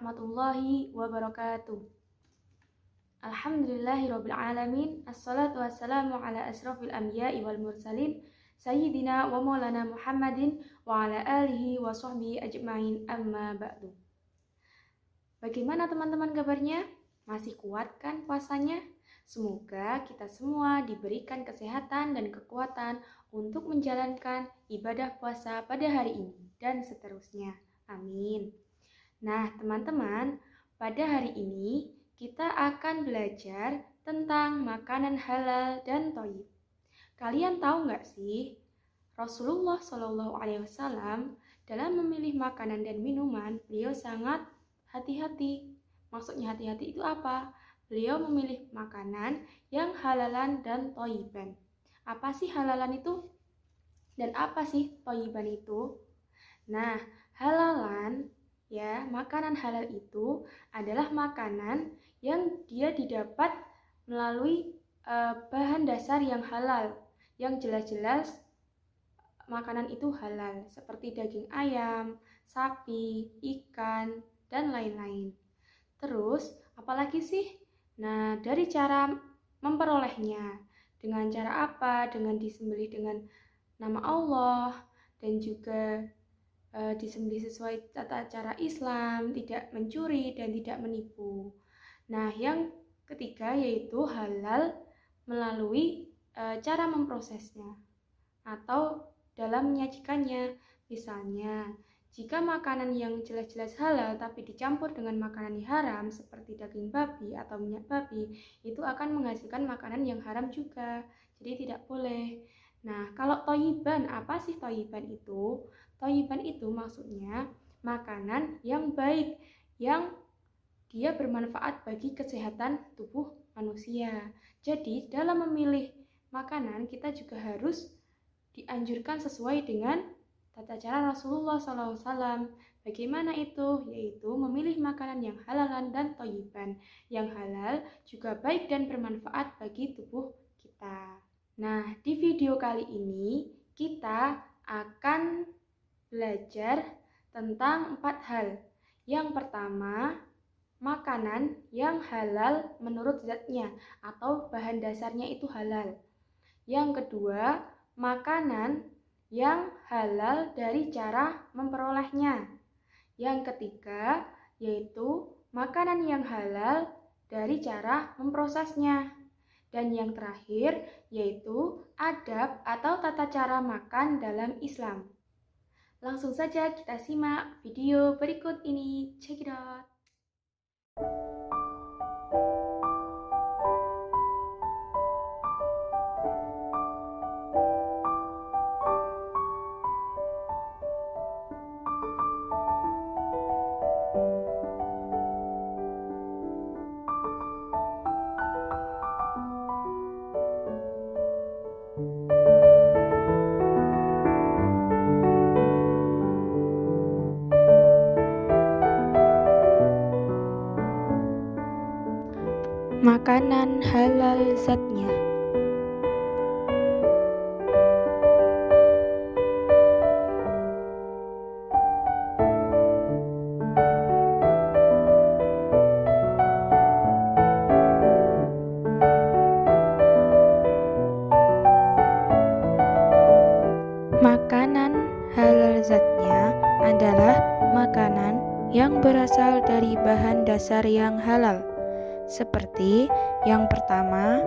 warahmatullahi wabarakatuh. Alhamdulillahirrabbilalamin. Assalatu wassalamu ala asrafil anbiya'i wal mursalin Sayyidina wa maulana Muhammadin wa ala alihi wa sahbihi ajma'in, amma ba'du. Bagaimana teman-teman kabarnya? Masih kuat kan puasanya? Semoga kita semua diberikan kesehatan dan kekuatan untuk menjalankan ibadah puasa pada hari ini dan seterusnya. Amin. Nah, teman-teman, pada hari ini kita akan belajar tentang makanan halal dan thayyib. Kalian tahu nggak sih, Rasulullah Shallallahu Alaihi Wasallam dalam memilih makanan dan minuman, beliau sangat hati-hati. Maksudnya hati-hati itu apa? Beliau memilih makanan yang halalan dan thayyiban. Apa sih halalan itu? Dan apa sih thayyiban itu? Nah, halalan, ya, makanan halal itu adalah makanan yang dia didapat melalui bahan dasar yang halal, yang jelas-jelas makanan itu halal, seperti daging ayam, sapi, ikan, dan lain-lain. Terus, apalagi sih? Nah, dari cara memperolehnya, dengan cara apa? Dengan disembelih dengan nama Allah, dan juga disembelih sesuai tata cara Islam, tidak mencuri dan tidak menipu. Nah, yang ketiga yaitu halal melalui cara memprosesnya atau dalam menyajikannya. Misalnya, jika makanan yang jelas-jelas halal tapi dicampur dengan makanan yang haram seperti daging babi atau minyak babi, itu akan menghasilkan makanan yang haram juga. Jadi tidak boleh. Nah, kalau thayyiban, apa sih thayyiban itu? Thayyiban itu maksudnya makanan yang baik, yang dia bermanfaat bagi kesehatan tubuh manusia. Jadi, dalam memilih makanan, kita juga harus dianjurkan sesuai dengan tata cara Rasulullah SAW. Bagaimana itu? Yaitu memilih makanan yang halalan dan thayyiban. Yang halal juga baik dan bermanfaat bagi tubuh kita. Nah, di video kali ini kita akan belajar tentang 4 hal. Yang pertama, makanan yang halal menurut zatnya atau bahan dasarnya itu halal. Yang kedua, makanan yang halal dari cara memperolehnya. Yang ketiga, yaitu makanan yang halal dari cara memprosesnya. Dan yang terakhir, yaitu adab atau tata cara makan dalam Islam. Langsung saja kita simak video berikut ini. Check it out. Makanan halal zatnya. Makanan halal zatnya adalah makanan yang berasal dari bahan dasar yang halal. Seperti yang pertama,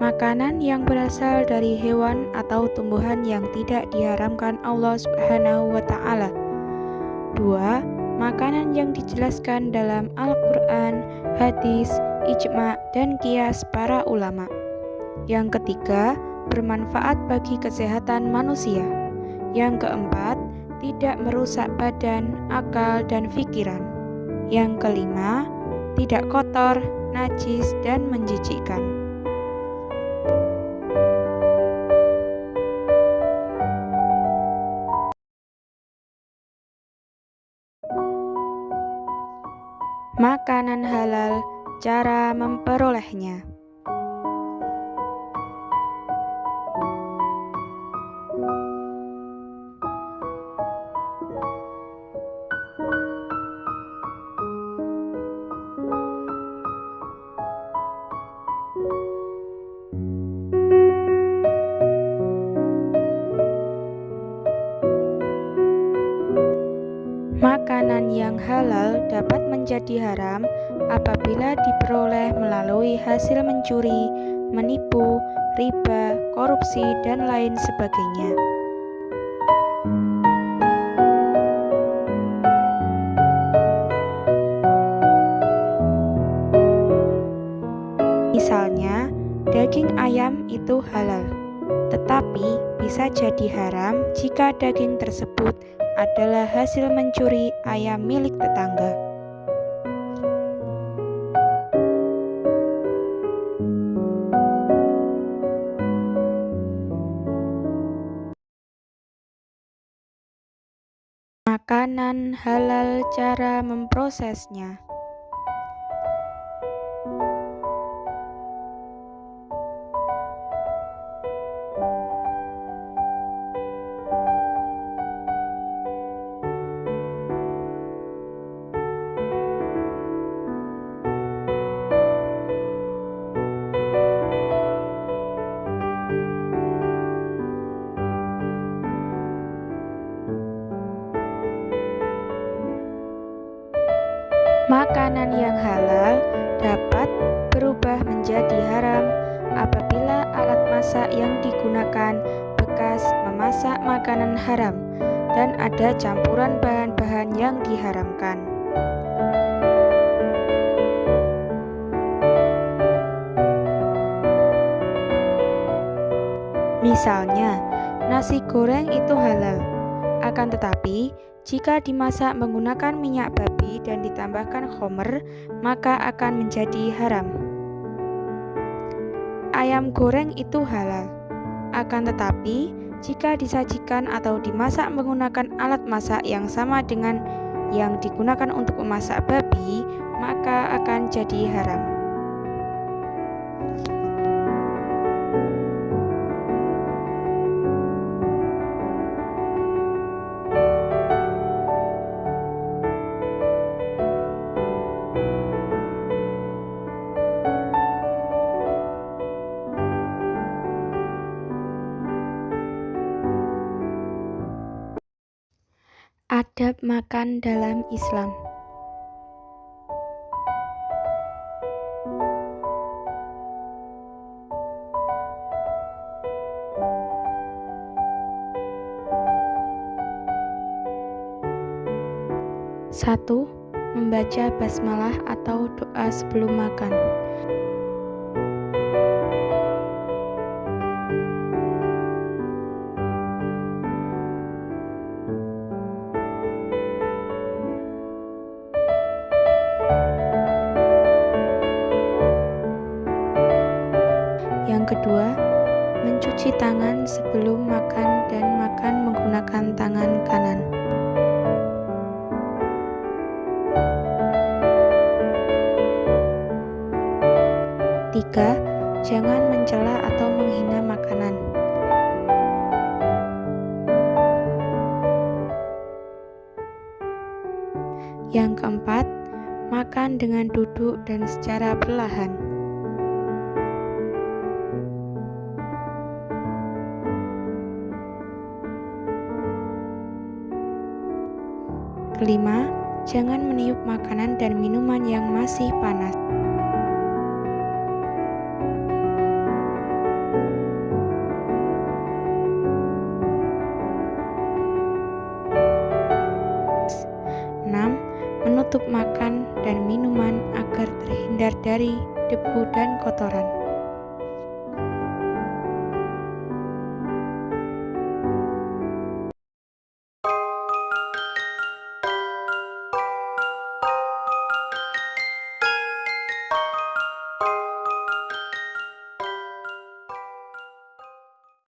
makanan yang berasal dari hewan atau tumbuhan yang tidak diharamkan Allah Subhanahu wa Ta'ala. 2. Makanan yang dijelaskan dalam Al-Quran, hadis, ijma, dan qiyas para ulama. Yang ketiga, bermanfaat bagi kesehatan manusia. Yang keempat, tidak merusak badan, akal, dan pikiran. Yang kelima, tidak kotor, najis, dan menjijikkan. Makanan halal, cara memperolehnya. menjadi haram apabila diperoleh melalui hasil mencuri, menipu, riba, korupsi, dan lain sebagainya. Misalnya, daging ayam itu halal, tetapi bisa jadi haram jika daging tersebut adalah hasil mencuri ayam milik tetangga. Makanan halal, cara memprosesnya. Makanan yang halal dapat berubah menjadi haram apabila alat masak yang digunakan bekas memasak makanan haram dan ada campuran bahan-bahan yang diharamkan. Misalnya, nasi goreng itu halal, akan tetapi jika dimasak menggunakan minyak babi dan ditambahkan khamr, maka akan menjadi haram. Ayam goreng itu halal, akan tetapi jika disajikan atau dimasak menggunakan alat masak yang sama dengan yang digunakan untuk memasak babi, maka akan jadi haram. Adab makan dalam Islam. Satu, membaca basmalah atau doa sebelum makan. Yang kedua, mencuci tangan sebelum makan dan makan menggunakan tangan kanan. Tiga, jangan mencela atau menghina makanan. Yang keempat, makan dengan duduk dan secara perlahan. Kelima, jangan meniup makanan dan minuman yang masih panas. Enam, menutup makan dan minuman agar terhindar dari debu dan kotoran.